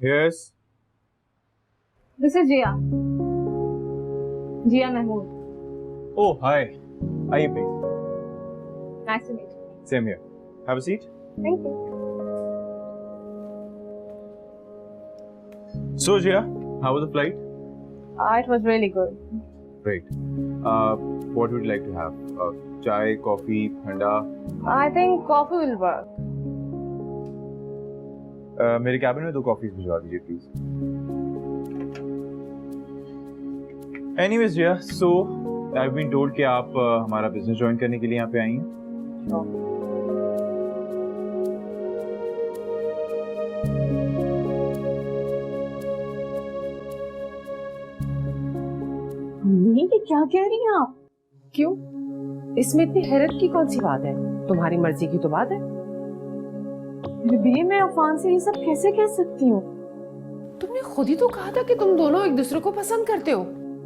Yes. This is Jia. Jia Mahmood. Oh, hi. Aye, please. Nice to meet you. Same here. Have a seat. Thank you. So, Jia, how was the flight? It was really good. Great. What would you like to have? Chai, coffee, thanda? I think coffee will work. मेरे cabin में 2 coffees भिजवा दीजिए please. Anyways, Jia, so I've been told कि आप हमारा business join करने के लिए यहाँ पे आई हैं. मम्मी ये क्या कह रही हैं आप? क्यों? इसमें इतनी हैरत की कौन सी बात है? तुम्हारी मर्जी की तो बात है. बीबी मैं अफान से ये सब कैसे कह सकती हूँ? तुमने खुद ही तो कहा था कि तुम दोनों एक दूसरे को पसंद करते हो.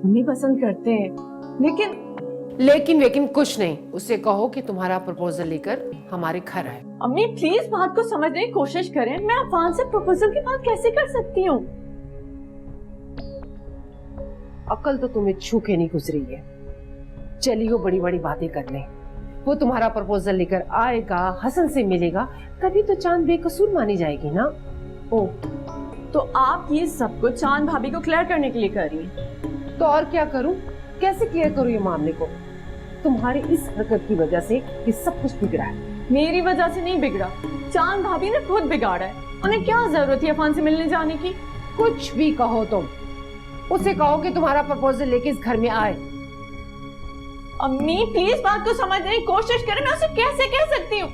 मम्मी पसंद करते हैं लेकिन कुछ नहीं. उससे कहो कि तुम्हारा प्रपोजल लेकर हमारे घर आए. अम्मी प्लीज बात को समझने की कोशिश करें. मैं अफान से प्रपोजल की बात कैसे कर सकती हूँ? अकल तो तुम्हें छू के नहीं गुजरी है. चली हो बड़ी बड़ी बातें करने. वो तुम्हारा प्रपोजल लेकर आएगा, हसन से मिलेगा, तभी तो चांद बेकसूर मानी जाएगी ना. ओ तो आप ये सब कुछ चांद भाभी को क्लियर करने के लिए कर रही हैं? तो और क्या करूं? कैसे क्लियर करूं ये मामले को? तुम्हारी इस हरकत की वजह से ये सब कुछ बिगड़ा है. मेरी वजह से नहीं बिगड़ा, चांद भाभी ने खुद बिगाड़ा है. उन्हें क्या जरूरत थी अफान से मिलने जाने की? कुछ भी कहो तुम, उसे कहो कि तुम्हारा प्रपोजल लेके इस घर में आए. अम्मी प्लीज बात को समझने की कोशिश करें. मैं उसे कैसे कह सकती हूँ?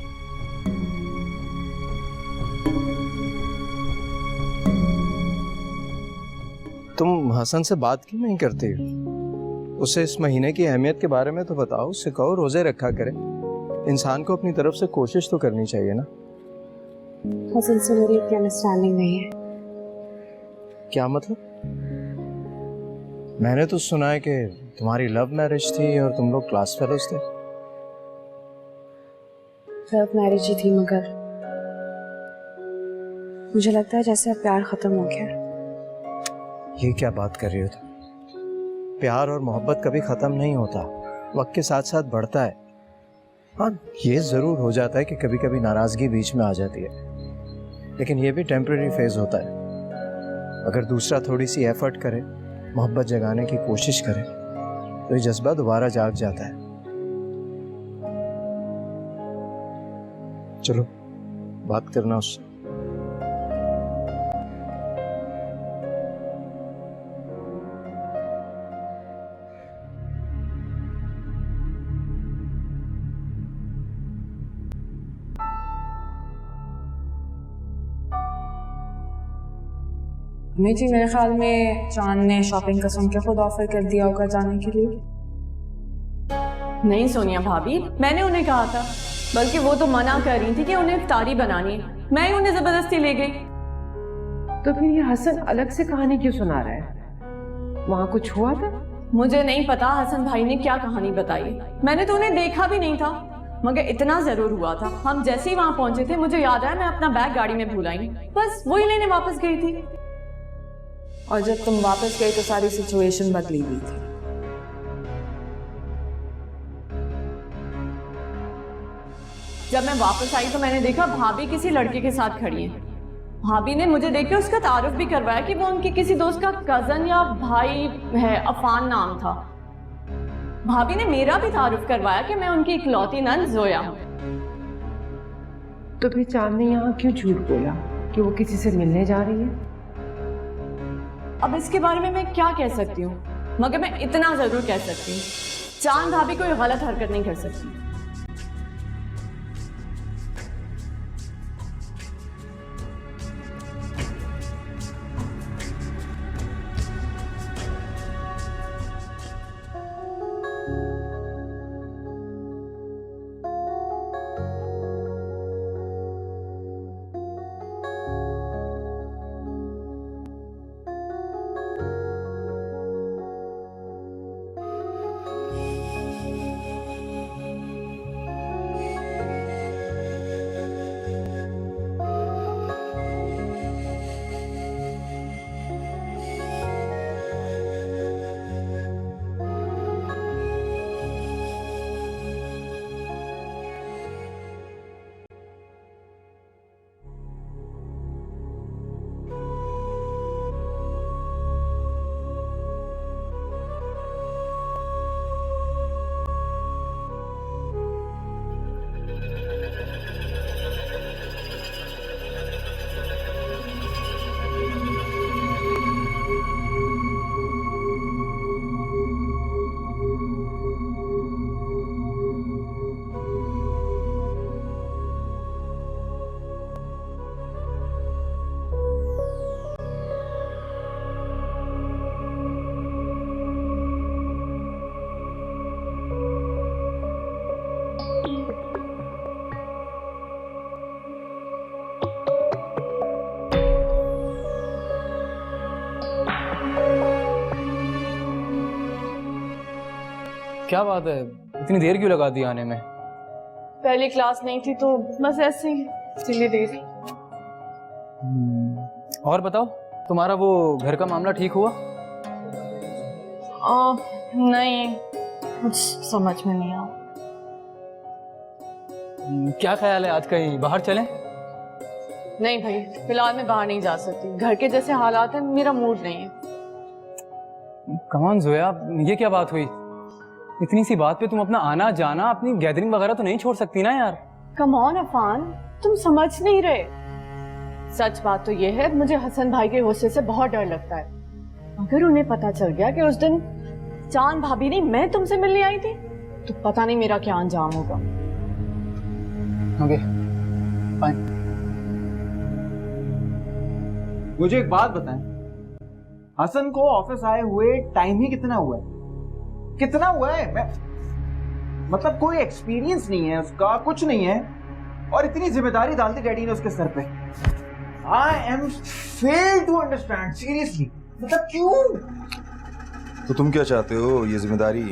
तुम हसन से बात क्यों नहीं करती? उसे इस महीने की अहमियत के बारे में तो बताओ. उससे कहो रोजे रखा करे. इंसान को अपनी तरफ से कोशिश तो करनी चाहिए ना. हसन से मेरी इतनी अंडरस्टैंडिंग नहीं है. क्या मतलब? मैंने तो सुना है कि तुम्हारी लव मैरिज थी और तुम लोग क्लास फेलोज थे. लव मैरिज ही थी, मगर मुझे लगता है जैसे अब प्यार खत्म हो गया. ये क्या बात कर रही हो तुम? प्यार और मोहब्बत कभी खत्म नहीं होता, वक्त के साथ साथ बढ़ता है. हाँ, ये जरूर हो जाता है कि कभी कभी नाराजगी बीच में आ जाती है, लेकिन ये भी टेम्परेरी फेज होता है. अगर दूसरा थोड़ी सी एफर्ट करे, मोहब्बत जगाने की कोशिश करे, तो ये जज्बा दोबारा जाग जाता है. चलो बात करना उससे. अम्मी जी मेरे ख्याल में चांद ने शॉपिंग का सुन के खुद ऑफर कर दिया होगा जाने के लिए. नहीं सोनिया भाभी, मैंने उन्हें कहा था, बल्कि वो तो मना कर रही थी कि उन्हें इफ्तारी बनानी है. मैं ही उन्हें जबरदस्ती ले गई. तो फिर ये हसन अलग से कहानी क्यों सुना रहा है? वहाँ कुछ हुआ था? मुझे नहीं पता हसन भाई ने क्या कहानी बताई. मैंने तो उन्हें देखा भी नहीं था, मगर इतना जरूर हुआ था, हम जैसे ही वहां पहुंचे थे मुझे याद आया मैं अपना बैग गाड़ी में भूल आई. बस वही लेने वापस गई थी. और जब तुम वापस गई तो सारी सिचुएशन बदली हुई थी. जब मैं वापस आई तो मैंने देखा भाभी किसी लड़के के साथ खड़ी है. भाभी ने मुझे देख के उसका तारुफ भी करवाया कि वो उनके किसी दोस्त का कजन या भाई है, अफान नाम था. भाभी ने मेरा भी तारुफ करवाया कि मैं उनकी इकलौती नंद जोया हूँ. तो फिर चांद ने यहाँ क्यों झूठ बोला कि वो किसी से मिलने जा रही है? अब इसके बारे में मैं क्या कह सकती हूँ, मगर मैं इतना जरूर कह सकती हूँ, चांद भाभी कोई गलत हरकत नहीं कर सकती. क्या बात है, इतनी देर क्यों लगा दी आने में? पहली क्लास नहीं थी तो बस ऐसे ही, इसीलिए देरी। और बताओ, तुम्हारा वो घर का मामला ठीक हुआ? नहीं, कुछ समझ में नहीं आया। क्या ख्याल है, आज कहीं बाहर चलें? नहीं भाई, फिलहाल मैं बाहर नहीं जा सकती। घर के जैसे हालात हैं, मेरा मूड नहीं है। कमान जोया, ये क्या बात हुई? इतनी सी बात पे तुम अपना आना जाना, अपनी गैदरिंग वगैरह तो नहीं छोड़ सकती ना यार। कम ऑन अफान, तुम समझ नहीं रहे। सच बात तो ये है, मुझे हसन भाई के गुस्से से बहुत डर लगता है। अगर उन्हें पता चल गया कि उस दिन चांद भाभी नहीं मैं तुमसे मिलने आई थी, तो पता नहीं मेरा क्या अंजाम होगा। Okay, fine. मुझे एक बात बताएं, हसन को ऑफिस आए हुए टाइम ही कितना हुआ है? कितना हुआ है? मैं मतलब कोई एक्सपीरियंस नहीं है उसका, कुछ नहीं है, और इतनी जिम्मेदारी डाल दी डैडी ने उसके सर पे। I am fail to understand, seriously. मतलब क्यों? तो तुम क्या चाहते हो, ये जिम्मेदारी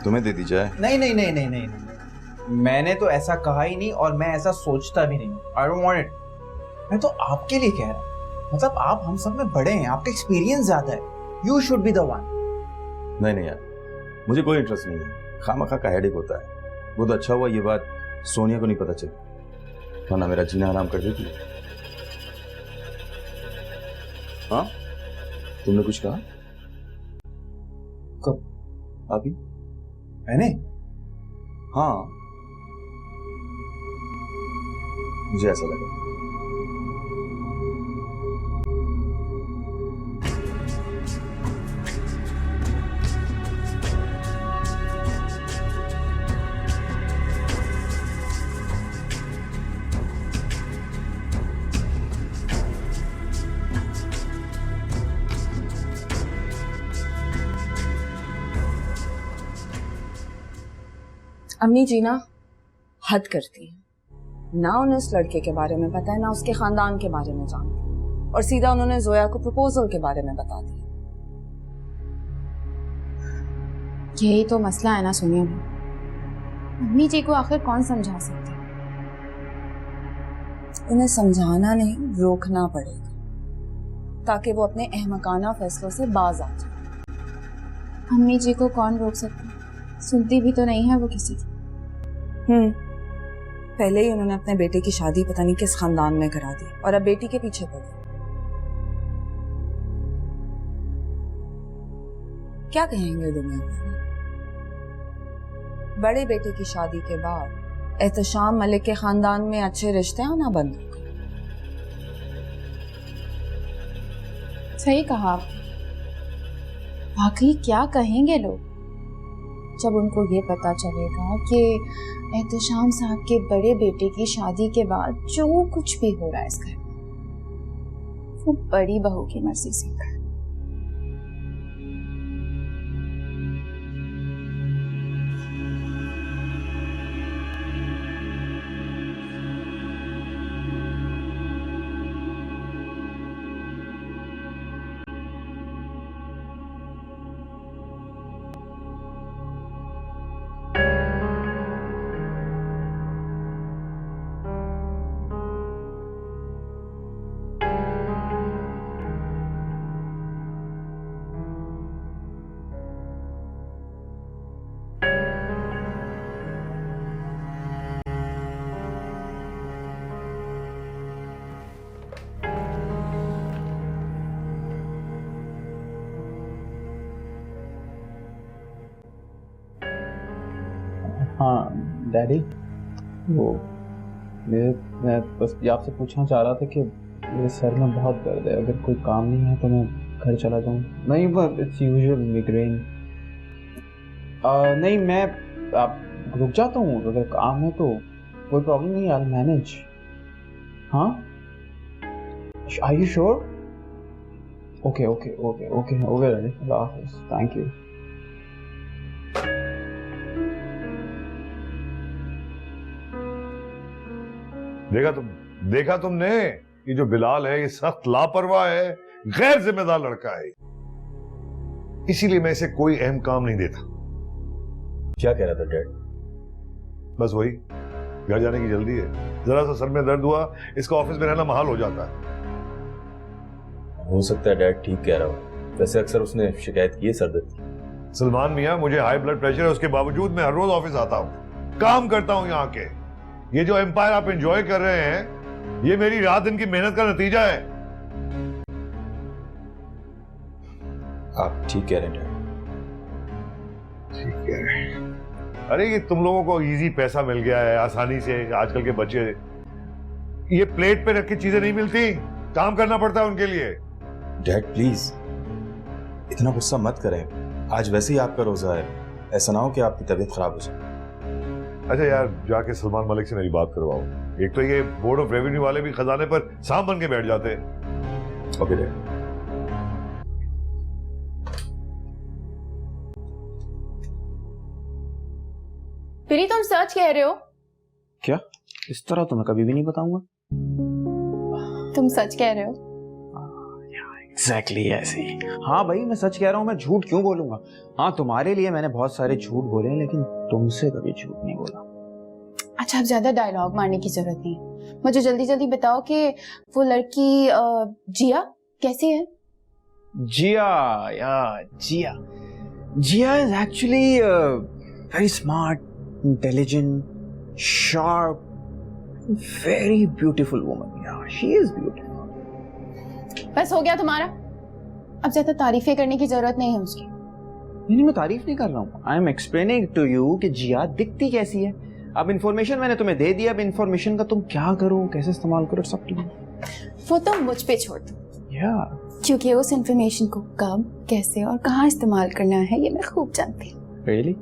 तुम्हें दे दी जाए? नहीं नहीं नहीं नहीं नहीं, नहीं। मैंने तो ऐसा कहा ही नहीं, और मैं ऐसा सोचता भी नहीं। I don't want it. मैं तो आपके लिए कह रहा हूँ, मतलब आप हम सब में बड़े हैं, आपका एक्सपीरियंस ज्यादा है। You should be the one. नहीं नहीं यार, मुझे कोई इंटरेस्ट नहीं है। खामखा का हेडेक होता है। वो तो अच्छा हुआ ये बात सोनिया को नहीं पता चली, वरना मेरा जीना हराम कर देती। हाँ, तुमने कुछ कहा? कब? अभी? मैंने? हाँ, मुझे ऐसा लगा। अम्मी जी ना हद करती है। ना उन्हें उस लड़के के बारे में पता है, ना उसके खानदान के बारे में जानती, और सीधा उन्होंने जोया को प्रपोजल के बारे में बता दिया। यही तो मसला है ना सोनिया भी। अम्मी जी को आखिर कौन समझा सकता है? उन्हें समझाना नहीं, रोकना पड़ेगा, ताकि वो अपने अहमकाना फैसलों से बाज आ जाए। अम्मी जी को कौन रोक सकता है? सुनती भी तो नहीं है वो किसी की। पहले ही उन्होंने अपने बेटे की शादी पता नहीं किस खानदान में करा दी, और अब बेटी के पीछे पड़ गई। क्या कहेंगे दुनिया वाले? बड़े बेटे की शादी के बाद एहतशाम मलिक के खानदान में अच्छे रिश्ते आना बंद हो गए। सही कहा आपने। वाकई क्या कहेंगे लोग जब उनको ये पता चलेगा कि एहतशाम साहब के बड़े बेटे की शादी के बाद जो कुछ भी हो रहा है इस घर में, वो बड़ी बहू की मर्जी से कर। हाँ डैडी, वो मैं बस ये आपसे पूछना चाह रहा था कि मेरे सर में बहुत दर्द है। अगर कोई काम नहीं है तो मैं घर चला जाऊँ? नहीं, बस इट्स यूजुअल मिग्रेन। नहीं, मैं आप रुक जाता हूँ, अगर काम है तो कोई प्रॉब्लम नहीं, आई विल मैनेज। हाँ, are you sure? Okay okay okay okay okay daddy, अल्लाह हाफिज़, थैंक यू। देखा तुमने, ये जो बिलाल है ये सख्त लापरवाह है, गैर जिम्मेदार लड़का है, इसीलिए मैं इसे कोई अहम काम नहीं देता। क्या कह रहा था डैड? बस वही, घर जाने की जल्दी है, जरा सा सर में दर्द हुआ, इसका ऑफिस में रहना महाल हो जाता है। हो सकता है डैड ठीक कह रहा हो, वैसे अक्सर उसने शिकायत की है सर दर्द की। सलमान मियाँ, मुझे हाई ब्लड प्रेशर है, उसके बावजूद मैं हर रोज ऑफिस आता हूँ, काम करता हूँ यहाँ के। ये जो एम्पायर आप एंजॉय कर रहे हैं, ये मेरी रात दिन की मेहनत का नतीजा है। आप ठीक कह रहे हैं डैड। ठीक कह रहे हैं। अरे ये तुम लोगों को इजी पैसा मिल गया है आसानी से, आजकल के बच्चे ये प्लेट पे रख के चीजें नहीं मिलती, काम करना पड़ता है उनके लिए। डैड प्लीज इतना गुस्सा मत करें, आज वैसे ही आपका रोजा है, ऐसा ना हो कि आपकी तबीयत खराब हो जाए। अच्छा यार, जाके सलमान मलिक से मेरी बात करवाओ। एक तो ये बोर्ड ऑफ रेवेन्यू वाले भी खजाने पर सांप बन के बैठ जाते हैं। Okay dad. फिर तुम सच कह रहे हो? क्या? इस तरह तो मैं कभी भी नहीं बताऊंगा। तुम सच कह रहे हो? एग्जैक्टली ऐसे ही। हाँ भाई, मैं सच कह रहा हूँ, मैं झूठ क्यों बोलूंगा? हाँ, तुम्हारे लिए मैंने बहुत सारे झूठ बोले हैं, लेकिन तुमसे कभी झूठ नहीं बोला। अच्छा, अब ज्यादा डायलॉग मारने की जरूरत नहीं, मुझे जल्दी जल्दी बताओ कि वो लड़की जिया कैसी है? Jiya is actually very smart, intelligent, sharp, very beautiful woman. Yeah she is beautiful. बस हो गया तुम्हारा, अब ज्यादा तारीफें करने की जरूरत नहीं है उसकी। नहीं, मैं तारीफ नहीं कर रहा हूँ, I am explaining to you कि जिया दिखती कैसी है। अब इन्फॉर्मेशन मैंने तुम्हें दे दिया, अब इन्फॉर्मेशन का तुम क्या करो, कैसे इस्तेमाल करो, सब तुम। वो तो मुझ पे छोड़ दो। या क्योंकि उस इन्फॉर्मेशन को कब, कैसे और कहाँ इस्तेमाल करना है ये मैं खूब जानती हूँ। रियली?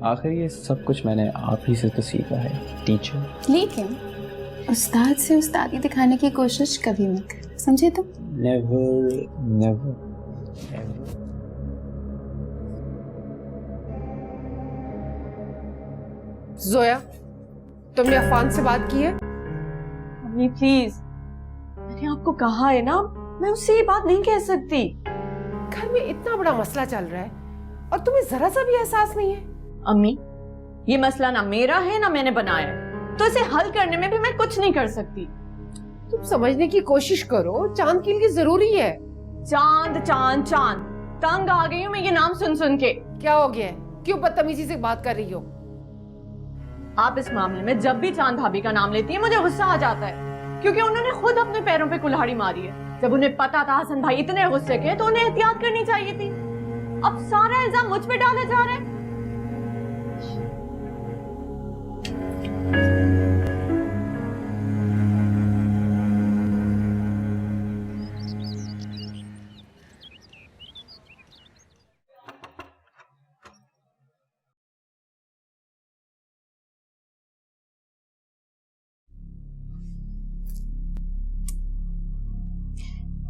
आखिर ये सब कुछ मैंने आप ही से तो सीखा है, टीचर। लेकिन उस्ताद से उस्तादी दिखाने की कोशिश कभी मत कर, समझे तुम? Never never ever. जोया, तुमने अफान से बात की है? मम्मी प्लीज, मैंने आपको कहा है ना, मैं उससे ये बात नहीं कह सकती। घर में इतना बड़ा मसला चल रहा है और तुम्हें जरा सा भी एहसास नहीं है? अम्मी, ये मसला ना मेरा है ना मैंने बनाया है, तो इसे हल करने में भी मैं कुछ नहीं कर सकती। तुम समझने की कोशिश करो, चांद के लिए जरूरी है। चांद चांद चांद, तंग आ गई हूँ मैं ये नाम सुन सुन के। क्या हो गया है? क्यों बदतमीजी से बात कर रही हो? आप इस मामले में जब भी चांद भाभी का नाम लेती है मुझे गुस्सा आ जाता है, क्योंकि उन्होंने खुद अपने पैरों पे कुल्हाड़ी मारी है। जब उन्हें पता था हसन भाई इतने गुस्से के, तो उन्हें एहतियात करनी चाहिए थी। अब सारा इल्जाम मुझ पे डाला जा रहा है।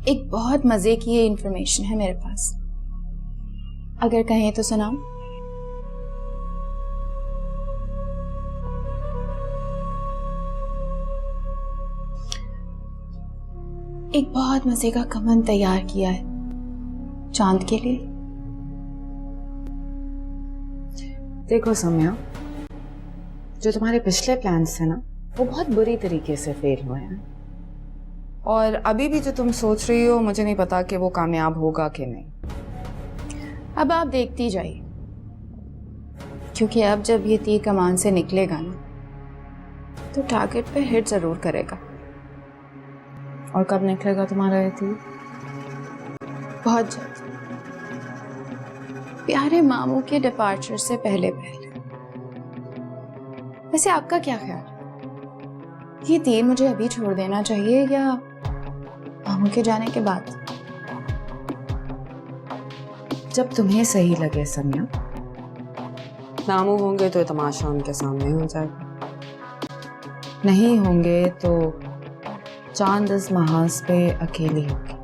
एक बहुत मजे की ये इंफॉर्मेशन है मेरे पास, अगर कहें तो सुनाऊं? एक बहुत मजे का कमन तैयार किया है चांद के लिए। देखो सम्या, जो तुम्हारे पिछले प्लान्स थे ना, वो बहुत बुरी तरीके से फेल हुए हैं, और अभी भी जो तुम सोच रही हो मुझे नहीं पता कि वो कामयाब होगा कि नहीं। अब आप देखती जाइए, क्योंकि अब जब ये तीर कमान से निकलेगा ना, तो टारगेट पे हिट जरूर करेगा। और कब निकलेगा तुम्हारा ये तीर? बहुत जल्द, प्यारे मामू के डिपार्चर से पहले पहले। वैसे आपका क्या ख्याल, ये तीर मुझे अभी छोड़ देना चाहिए या मामू के जाने के बाद? जब तुम्हें सही लगे सम्या। मामू होंगे तो तमाशा उनके सामने हो जाएगा, नहीं होंगे तो चांद इस महाज पे अकेली होगी,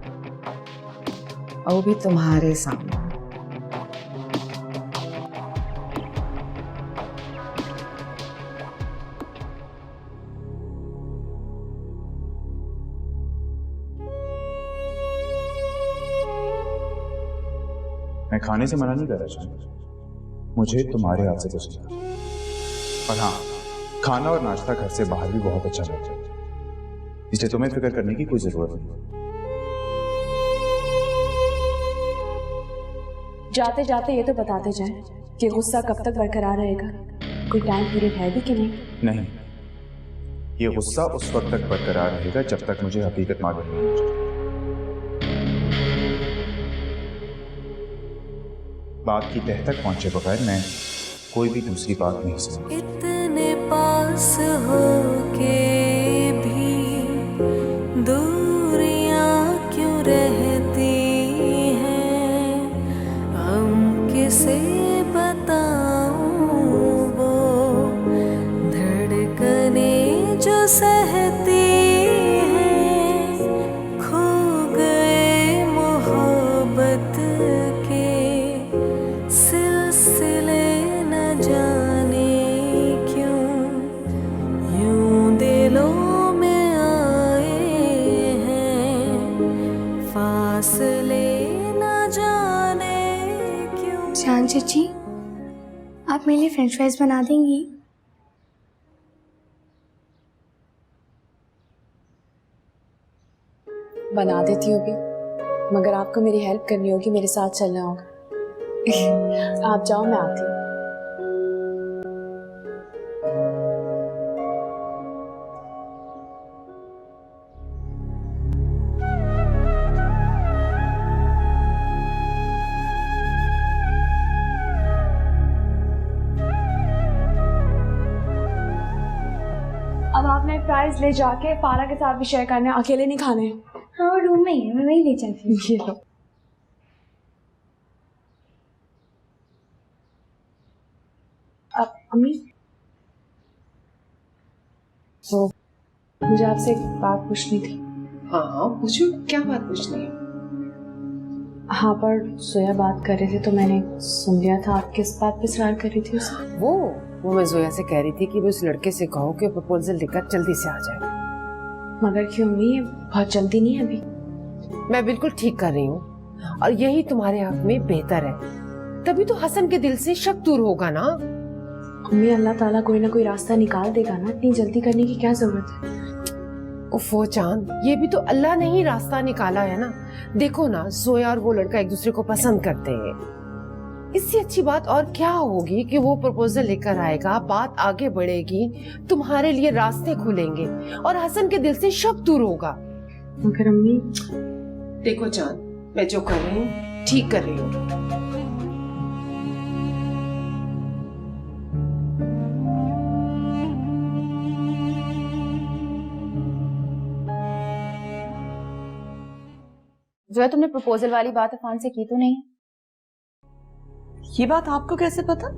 और वो भी तुम्हारे सामने। मैं खाने से मना नहीं कर रहा। मुझे तुम्हारे हाथ से पसंद है। और हाँ, खाना और नाश्ता घर से बाहर भी बहुत अच्छा लगता है, इसलिए तुम्हें फिक्र करने की कोई जरूरत नहीं। जाते जाते ये तो बताते जाएं कि गुस्सा कब तक बरकरार रहेगा, कोई टाइम पीरियड है भी कि नहीं? नहीं, ये गुस्सा उस वक्त तक बरकरार रहेगा जब तक मुझे हकीकत मालूम नहीं हो जाए। बात की तह तक पहुंचे बगैर मैं कोई भी दूसरी बात नहीं सुनूंगा। इतने पास हो के भी दूरियां क्यों रहती हैं, हम किसे बताऊं वो धड़कने जो सहती हैं, खो गए मोहब्बत के सिलसिले न जाने क्यों यूं दिलों में आए हैं, फासले न जाने क्यों। जान चाची, आप मेरे लिए फ्रेंच फ्राइज बना देंगी? बना देती हूँ भी, मगर आपको मेरी हेल्प करनी होगी, मेरे साथ चलना होगा। आप जाओ, मैं आती हूँ। अब आपने फ्राइज ले जाके फारा के साथ भी शेयर करने, अकेले नहीं खाने। हाँ, रूम में ही है, मैं वही ले जाती हूँ। ये लो। अब अम्मी, तो मुझे आपसे एक बात पूछनी थी। हाँ पूछो, क्या बात पूछनी है? हाँ, पर जोया बात कर रही थी तो मैंने सुन लिया था। आप किस बात पे इसरार कर रही थी उससे? वो मैं जोया से कह रही थी कि वो उस लड़के से कहो कि प्रपोजल लेकर जल्दी से आ जाए। मगर क्यों अम्मी, ये बहुत जल्दी नहीं है अभी। मैं बिल्कुल ठीक कर रही हूँ और यही तुम्हारे हक में बेहतर है, तभी तो हसन के दिल से शक दूर होगा ना। अम्मी, अल्लाह ताला कोई ना कोई रास्ता निकाल देगा ना, इतनी जल्दी करने की क्या जरूरत है? उफ़ो चांद, ये भी तो अल्लाह ने ही रास्ता निकाला है ना। देखो ना, जोया और वो लड़का एक दूसरे को पसंद करते हैं। इससे अच्छी बात और क्या होगी कि वो प्रपोजल लेकर आएगा, बात आगे बढ़ेगी, तुम्हारे लिए रास्ते खुलेंगे और हसन के दिल से शक दूर होगा। मगर अम्मी, देखो चांद, मैं जो कर रही हूँ ठीक कर रही हूँ। जोया, तुमने प्रपोजल वाली बात अफान से की तो नहीं? ये बात आपको कैसे पता?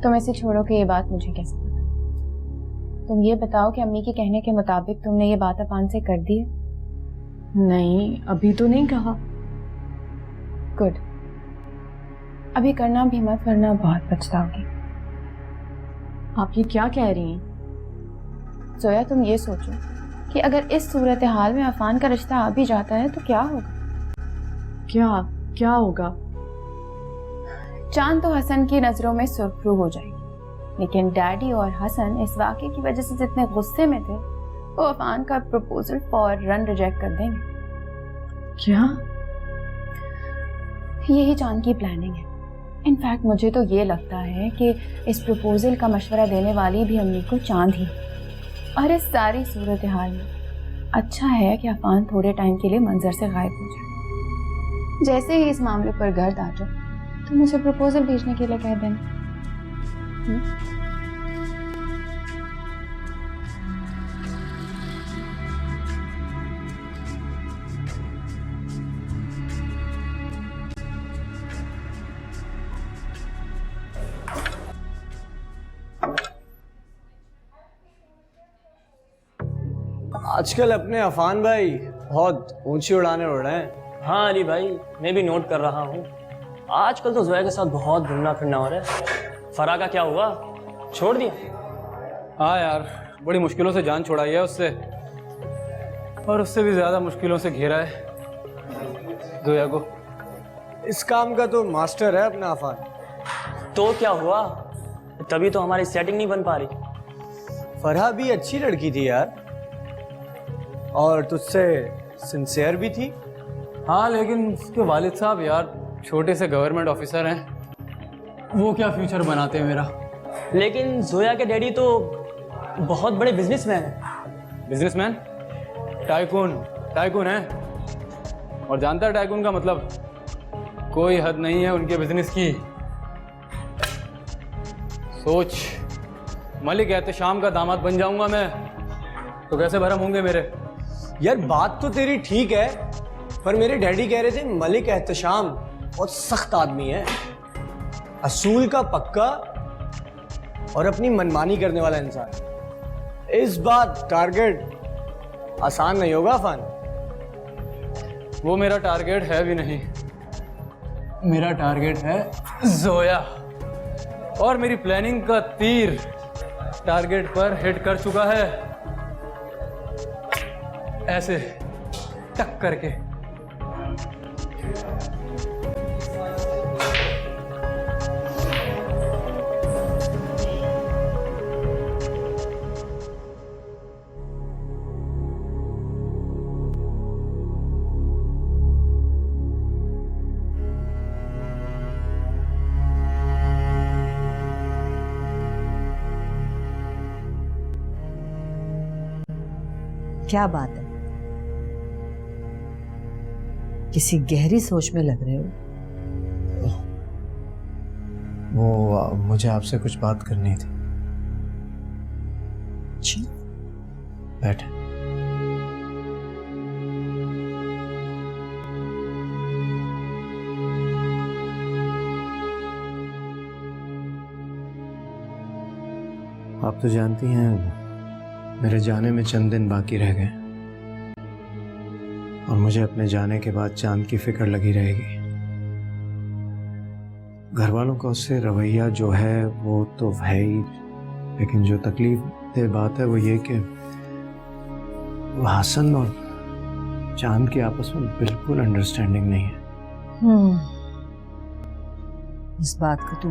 तुम ऐसे छोड़ो कि ये बात मुझे कैसे पता। तुम ये बताओ कि अम्मी के कहने के मुताबिक तुमने ये बात अफान से कर दी है? नहीं, अभी तो नहीं कहा। गुड। अभी करना भी मत, वरना बहुत पछताओगी। आप ये क्या कह रही हैं? जोया, तुम ये सोचो कि अगर इस सूरत हाल में अफान का रिश्ता आ भी जाता है तो क्या होगा? क्या होगा? चांद तो हसन की नजरों में सुर्खरू हो जाएगी, लेकिन डैडी और हसन इस वाक़े की वजह से जितने गुस्से में थे, वो अफान का प्रपोजल फौरन रिजेक्ट कर देंगे। क्या? यही चांद की प्लानिंग है। इनफैक्ट मुझे तो ये लगता है कि इस प्रपोजल का मशवरा देने वाली भी अम्मी को चांद ही। और इस सारी सूरत हाल में अच्छा है कि अफान थोड़े टाइम के लिए मंजर से गायब हो जाए। जैसे ही इस मामले पर गर्द आ जाए तो मुझे प्रपोजल भेजने के लिए कह देना। आजकल अपने अफान भाई बहुत ऊंची उड़ाने उड़ रहे हैं। हाँ अली भाई, मैं भी नोट कर रहा हूँ। आजकल तो जोया के साथ बहुत घूमना फिरना हो रहा है। फरा का क्या हुआ, छोड़ दिया? हाँ यार, बड़ी मुश्किलों से जान छुड़ाई है उससे, और उससे भी ज्यादा मुश्किलों से घेरा है जोया को। इस काम का तो मास्टर है अपना अफान। तो क्या हुआ? तभी तो हमारी सेटिंग नहीं बन पा रही। फरहा भी अच्छी लड़की थी यार, और तुझसे सिंसियर भी थी। हाँ, लेकिन उसके वालिद साहब यार छोटे से गवर्नमेंट ऑफिसर हैं, वो क्या फ्यूचर बनाते हैं मेरा। लेकिन जोया के डैडी तो बहुत बड़े बिजनेसमैन हैं। बिजनेसमैन? टाइकून है। और जानता है टाइकून का मतलब? कोई हद नहीं है उनके बिजनेस की। सोच, मलिक एहतशाम का दामाद बन जाऊंगा मैं तो कैसे भरम होंगे मेरे। यार बात तो तेरी ठीक है, पर मेरे डैडी कह रहे थे मलिक एहतशाम बहुत सख्त आदमी है, असूल का पक्का और अपनी मनमानी करने वाला इंसान। इस बात टारगेट आसान नहीं होगा अफान। वो मेरा टारगेट है भी नहीं, मेरा टारगेट है जोया। और मेरी प्लानिंग का तीर टारगेट पर हिट कर चुका है, ऐसे टक करके। क्या बात है, किसी गहरी सोच में लग रहे हो? वो मुझे आपसे कुछ बात करनी थी। अच्छा, बैठे। आप तो जानती हैं मेरे जाने में चंद दिन बाकी रह गए, और मुझे अपने जाने के बाद चांद की फिक्र लगी रहेगी। घर वालों का उससे रवैया जो है वो तो है ही, लेकिन जो तकलीफ दे बात है वो ये कि हसन और चांद की आपस में बिल्कुल अंडरस्टैंडिंग नहीं है। इस बात को तो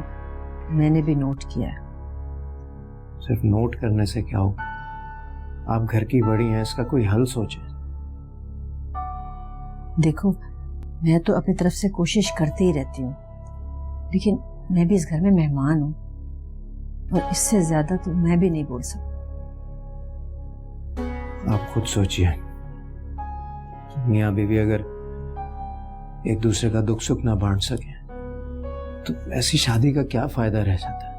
मैंने भी नोट किया है। सिर्फ नोट करने से क्या होगा? आप घर की बड़ी हैं, इसका कोई हल सोचें। देखो, मैं तो अपनी तरफ से कोशिश करती ही रहती हूँ, लेकिन मैं भी इस घर में मेहमान हूँ, और इससे ज्यादा तो मैं भी नहीं बोल सकती। आप खुद सोचिए, मियाँ बीवी अगर एक दूसरे का दुख सुख ना बांट सके तो ऐसी शादी का क्या फायदा रह जाता है।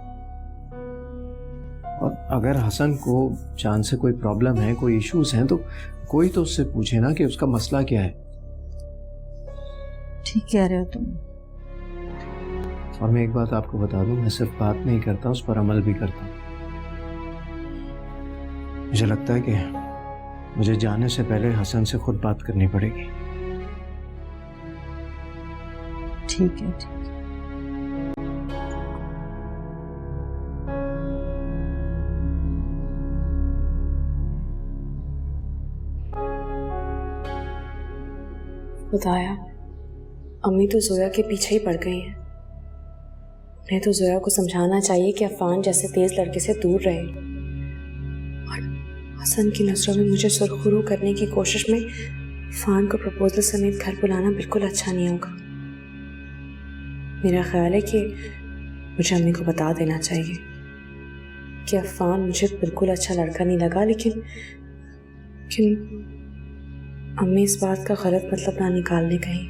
और अगर हसन को चांद से कोई प्रॉब्लम है, कोई इश्यूज हैं, तो कोई तो उससे पूछे ना कि उसका मसला क्या है। ठीक कह रहे हो तुम। और मैं एक बात आपको बता दूं, मैं सिर्फ बात नहीं करता, उस पर अमल भी करता हूं। मुझे लगता है कि मुझे जाने से पहले हसन से खुद बात करनी पड़ेगी। ठीक है, ठीक है। खुदाया, अम्मी तो जोया के पीछे ही पड़ गई हैं। उन्हें तो जोया को समझाना चाहिए कि अफान जैसे तेज लड़के से दूर रहे। और हसन की नजरों में मुझे सुरखरू करने की कोशिश में अफान को प्रपोजल समेत घर बुलाना बिल्कुल अच्छा नहीं होगा। मेरा ख्याल है कि मुझे अम्मी को बता देना चाहिए कि अफान मुझे बिल्कुल अच्छा लड़का नहीं लगा, लेकिन अम्मी इस बात का गलत मतलब ना निकाल ले कहीं।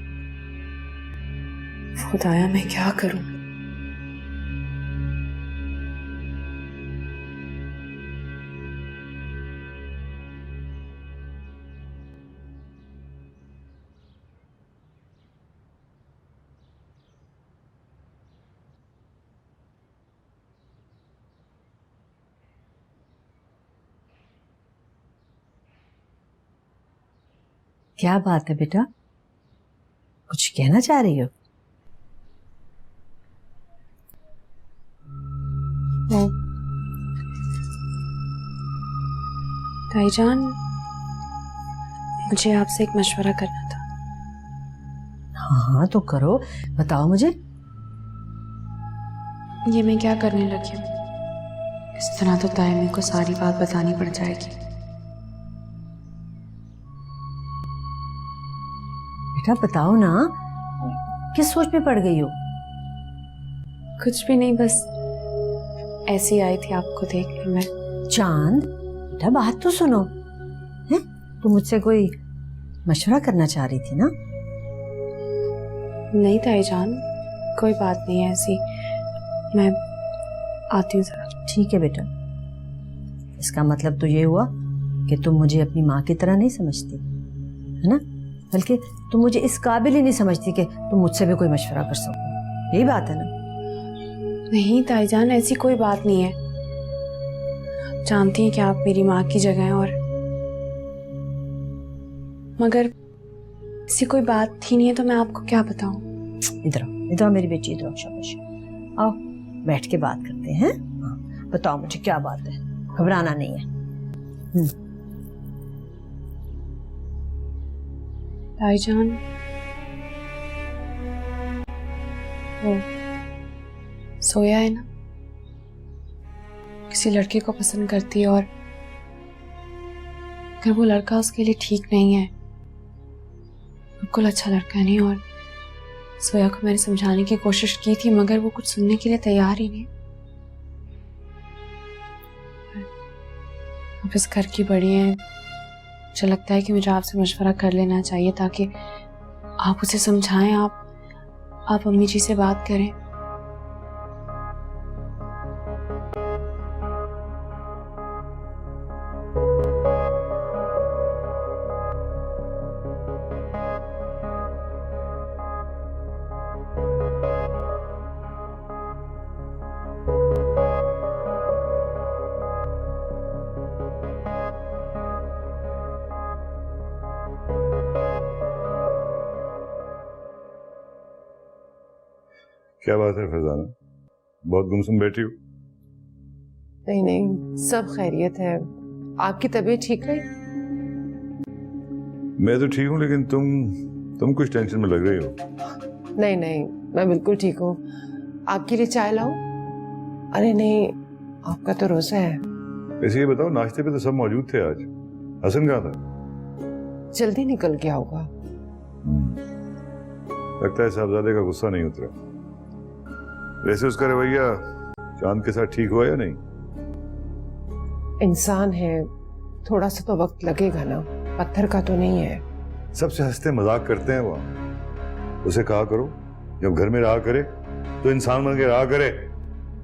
खुदाया, मैं क्या करूं? क्या बात है बेटा, कुछ कहना चाह रही हो? भाईजान, मुझे आपसे एक मशवरा करना था। हाँ तो करो, बताओ मुझे। ये मैं क्या करने लगी हूँ? इस तरह तो तायमी को सारी बात बतानी पड़ जाएगी। बेटा बताओ ना, किस सोच में पड़ गई हो? कुछ भी नहीं, बस ऐसी आई थी आपको देखने में। चांद बेटा बात तो सुनो, हैं? तुम मुझसे कोई मशवरा करना चाह रही थी ना? नहीं ताईजान, कोई बात नहीं है ऐसी। मैं आती हूँ जरा। ठीक है बेटा, इसका मतलब तो ये हुआ कि तुम मुझे अपनी माँ की तरह नहीं समझती, है ना? बल्कि तुम मुझे इस काबिल ही नहीं समझती कि तुम मुझसे भी कोई मशवरा कर सको। यही बात है ना? नहीं ताईजान, ऐसी कोई बात नहीं है। जानती हैं कि आप मेरी माँ की जगह हैं, और मगर ऐसी कोई बात ही नहीं है तो मैं आपको क्या बताऊं। इधर आओ, इधर आओ मेरी बेटी, इधर आओ, शाबाश। आओ बैठ के बात करते हैं। हाँ, बताओ मुझे क्या बात है, घबराना नहीं है। ताईजान, वो सोया है ना, किसी लड़के को पसंद करती है, और अगर वो लड़का उसके लिए ठीक नहीं है, बिल्कुल अच्छा लड़का नहीं, और सोया को मैंने समझाने की कोशिश की थी मगर वो कुछ सुनने के लिए तैयार ही नहीं। अब इस घर की बड़ी है, मुझे लगता है कि मुझे आपसे मशवरा कर लेना चाहिए ताकि आप उसे समझाएं, आप अम्मी जी से बात करें। क्या बात है फैजाना, बहुत गुमसुम बैठी हो? नहीं नहीं, सब खैरियत है। आपकी तबीयत ठीक है? मैं तो ठीक हूँ, लेकिन तुम कुछ टेंशन में लग रही हो। नहीं नहीं, मैं बिल्कुल ठीक हूँ। आपके लिए चाय लाऊं? अरे नहीं, आपका तो रोजा है। वैसे ये बताओ, नाश्ते पे तो सब मौजूद थे आज, हसन कहाँ था? जल्दी निकल गया होगा। लगता है साहबजादे का गुस्सा नहीं उतरा। वैसे उसका रवैया चांद के साथ ठीक हुआ या नहीं? इंसान है, थोड़ा सा तो वक्त लगेगा ना, पत्थर का तो नहीं है। सबसे हंसते मजाक करते हैं वो। उसे कहा करो जब घर में रहा करे तो इंसान बन के रहा करे,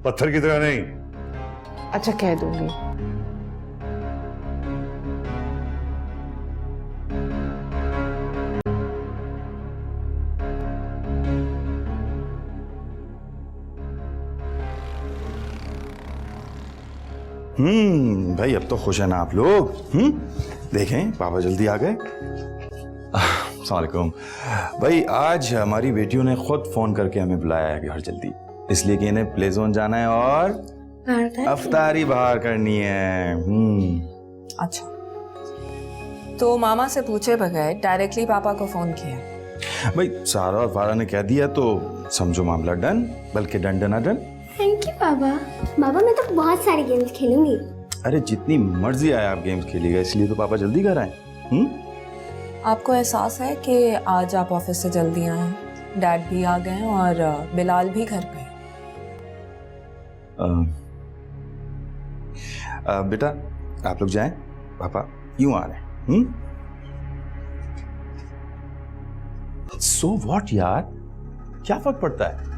पत्थर की तरह नहीं। अच्छा, कह दूंगी। भाई अब तो खुश है ना आप लोग? देखें पापा जल्दी आ गए। अस्सलाम वालेकुम भाई, आज हमारी बेटियों ने खुद फोन करके हमें बुलाया है घर जल्दी, इसलिए कि इन्हें प्ले जोन जाना है और अफ्तारी बाहर करनी है। अच्छा, तो मामा से पूछे बगैर डायरेक्टली पापा को फोन किया? भाई सारा और फारा ने कह दिया तो समझो मामला डन, बल्कि डन डना डन। थैंक यू पापा। पापा मैं तो बहुत सारे गेम्स खेलूंगी। अरे जितनी मर्जी आए आप गेम्स खेलिएगा, इसलिए तो पापा जल्दी घर आए। आपको एहसास है कि आज आप ऑफिस से जल्दी आए, डैड भी आ गए और बिलाल भी घर पे। बेटा आप लोग जाएं, पापा यूं आ रहे हैं। सो व्हाट यार, क्या फर्क पड़ता है?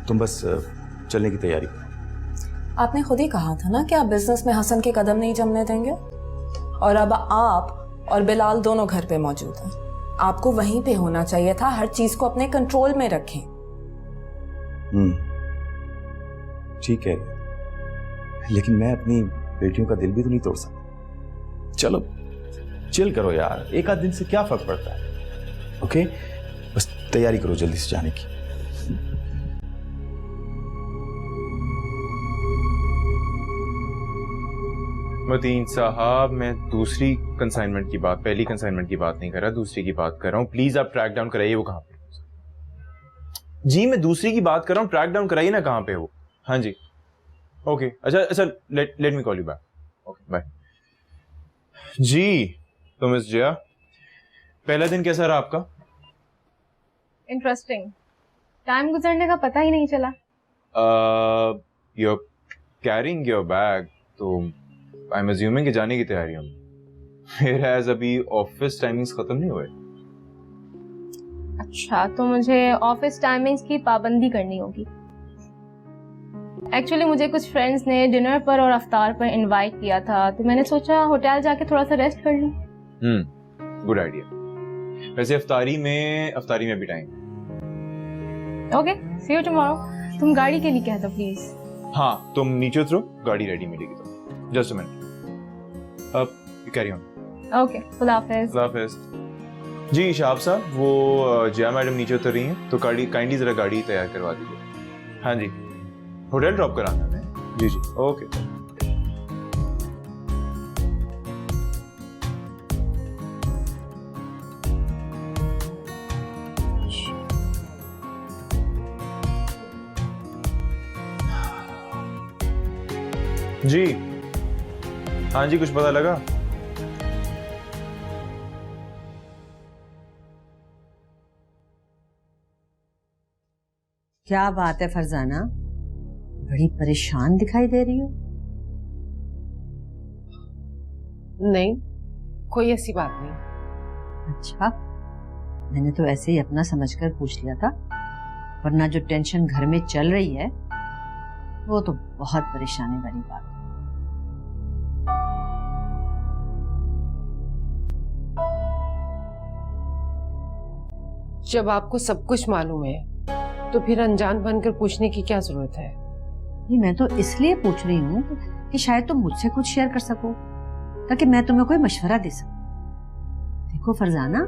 तुम बस चलने की तैयारी करो। आपने खुद ही कहा था ना कि आप बिजनेस में हसन के कदम नहीं जमने देंगे, और अब आप और बिलाल दोनों घर पे मौजूद हैं। आपको वहीं पे होना चाहिए था, हर चीज को अपने कंट्रोल में रखें। ठीक है, लेकिन मैं अपनी बेटियों का दिल भी तो नहीं तोड़ सकता। चलो चिल करो यार, एक आध दिन से क्या फर्क पड़ता है। ओके, बस तैयारी करो जल्दी से जाने की। मतीन साहब, मैं दूसरी कंसाइनमेंट की बात, पहली कंसाइनमेंट की बात नहीं कर रहा, दूसरी की बात कर रहा हूँ। प्लीज आप ट्रैक डाउन कराइए वो कहाँ पे। जी मैं दूसरी की बात कर रहा हूँ, ट्रैक डाउन कराइए ना कहाँ पे है वो। हाँ जी ओके अच्छा let me call you back. Okay bye. जी तो मिस जिया, पहला दिन कैसा रहा आपका? इंटरेस्टिंग, टाइम गुजरने का पता ही नहीं चला। you're carrying your bag, तो I'm assuming कि जाने की तैयारी में। Whereas अभी ऑफिस टाइमिंग्स खत्म नहीं हुए। अच्छा, तो मुझे ऑफिस टाइमिंग्स की पाबंदी करनी होगी। एक्चुअली मुझे कुछ फ्रेंड्स ने डिनर पर और अफ्तार पर इनवाइट किया था, तो मैंने सोचा होटल जाके थोड़ा सा रेस्ट कर लूं। Good idea. वैसे अफ्तारी में भी time. Okay, see you tomorrow. तुम गाड़ी के लिए कह दो प्लीज। हाँ तुम नीचे उतरो, गाड़ी रेडी मिलेगी तो। जस्ट अ मिनट, अब कैरी ऑन। ओके, खुदा हाफिज। खुदा हाफिज। जी शहाब साहब, वो जिया मैडम नीचे उतर रही हैं, तो काइंडली जरा गाड़ी तैयार करवा दीजिए। हाँ जी, होटल ड्रॉप कराना है। जी जी ओके। जी हाँ जी, कुछ पता लगा? क्या बात है फरजाना, बड़ी परेशान दिखाई दे रही हो। नहीं, कोई ऐसी बात नहीं। अच्छा, मैंने तो ऐसे ही अपना समझकर पूछ लिया था, वरना जो टेंशन घर में चल रही है वो तो बहुत परेशानी वाली बात है। जब आपको सब कुछ मालूम है तो फिर अनजान बनकर पूछने की क्या जरूरत है? नहीं, मैं तो इसलिए पूछ रही हूँ कि शायद तुम मुझसे कुछ शेयर कर सको, ताकि मैं तुम्हें कोई मशवरा दे सकूं। देखो फरजाना,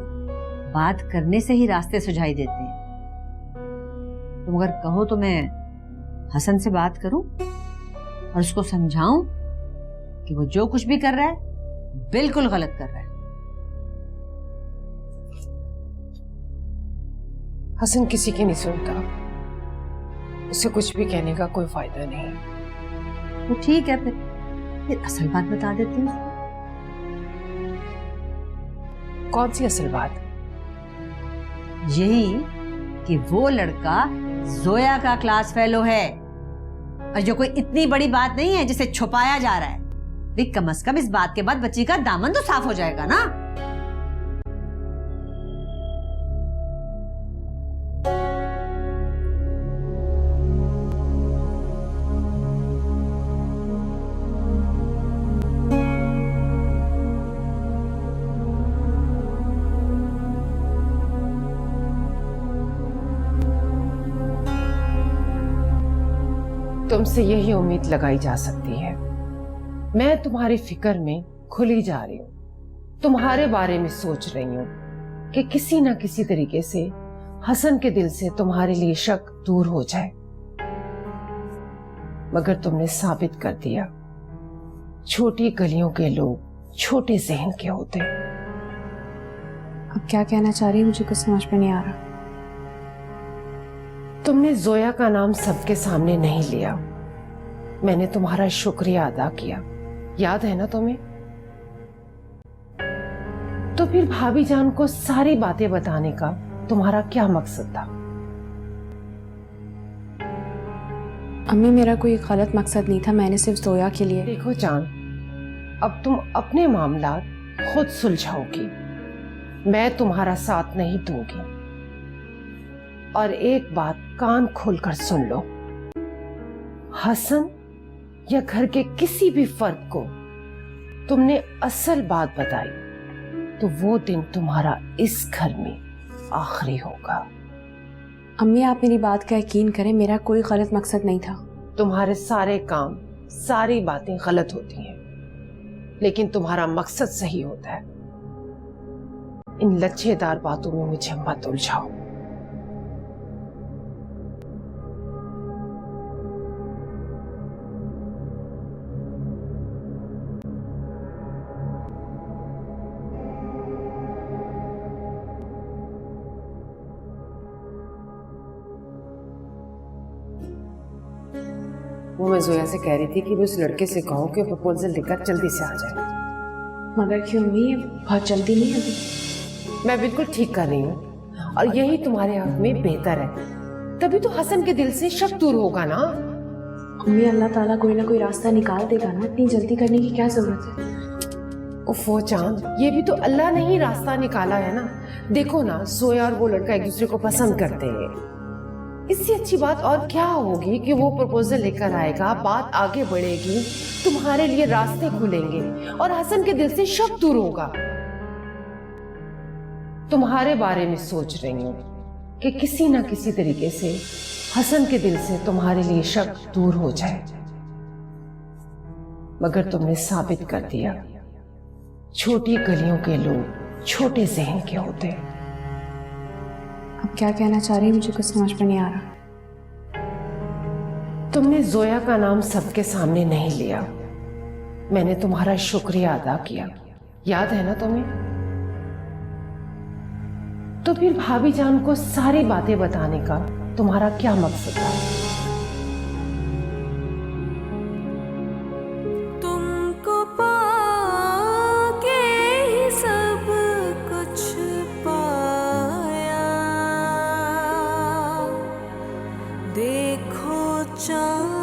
बात करने से ही रास्ते सुझाई देते हैं। तुम अगर कहो तो मैं हसन से बात करूं और उसको समझाऊं कि वो जो कुछ भी कर रहा है बिल्कुल गलत कर रहा है। हसन किसी की नहीं सुनता, उसे कुछ भी कहने का कोई फायदा नहीं। तो ठीक है, फिर असल बात बता देती हूँ। कौन सी असल बात? यही कि वो लड़का जोया का क्लास फेलो है, और जो कोई इतनी बड़ी बात नहीं है जिसे छुपाया जा रहा है। भी कम से कम इस बात के बाद बच्ची का दामन तो साफ हो जाएगा ना। तुमसे यही उम्मीद लगाई जा सकती है। मैं तुम्हारी फिक्र में खुली जा रही हूँ, तुम्हारे बारे में सोच रही हूँ कि किसी ना किसी तरीके से हसन के दिल से तुम्हारे लिए शक दूर हो जाए, मगर तुमने साबित कर दिया छोटी गलियों के लोग छोटे जहन के होते। अब क्या कहना चाह रही है, मुझे कुछ समझ में नहीं आ रहा। तुमने जोया का नाम सबके सामने नहीं लिया, मैंने तुम्हारा शुक्रिया अदा किया, याद है ना तुम्हें? तो फिर भाभी जान को सारी बातें बताने का तुम्हारा क्या मकसद था? अम्मी, मेरा कोई गलत मकसद नहीं था, मैंने सिर्फ जोया के लिए। देखो जान, अब तुम अपने मामला खुद सुलझाओगी, मैं तुम्हारा साथ नहीं दूंगी। और एक बात कान खोलकर सुन लो, हसन या घर के किसी भी फर्द को तुमने असल बात बताई तो वो दिन तुम्हारा इस घर में आखिरी होगा। अम्मी, आप मेरी बात का यकीन करें, मेरा कोई गलत मकसद नहीं था। तुम्हारे सारे काम, सारी बातें गलत होती हैं, लेकिन तुम्हारा मकसद सही होता है। इन लच्छेदार बातों में मुझे मत उलझाओ। वो मैं जोया से कह रही थी कि मैं उस लड़के से कहूँ कि प्रपोजल लेकर जल्दी से आ जाए। मगर क्यों अम्मी, बहुत जल्दी नहीं अभी। मैं बिल्कुल ठीक कर रही हूँ और यही तुम्हारे हक में बेहतर है, तभी तो हसन के दिल से शक दूर होगा ना। अम्मी, अल्लाह ताला कोई ना कोई रास्ता निकाल देगा ना, इतनी जल्दी करने की क्या जरूरत है। उफो चांद, ये भी तो अल्लाह ने ही रास्ता निकाला है ना। देखो ना, जोया और वो लड़का एक दूसरे को पसंद करते हैं। इससे अच्छी बात और क्या होगी कि वो प्रपोजल लेकर आएगा, बात आगे बढ़ेगी, तुम्हारे लिए रास्ते खुलेंगे और हसन के दिल से शक दूर होगा। तुम्हारे बारे में सोच रही हूँ कि किसी ना किसी तरीके से हसन के दिल से तुम्हारे लिए शक दूर हो जाए, मगर तुमने साबित कर दिया छोटी गलियों के लोग छोटे जहन के होते। अब क्या कहना चाह रही है, मुझे कुछ समझ में नहीं आ रहा। तुमने जोया का नाम सबके सामने नहीं लिया, मैंने तुम्हारा शुक्रिया अदा किया, याद है ना तुम्हें? तो फिर भाभी जान को सारी बातें बताने का तुम्हारा क्या मकसद था? तुमको पाके ही सब कुछ पाया, देखो चाँद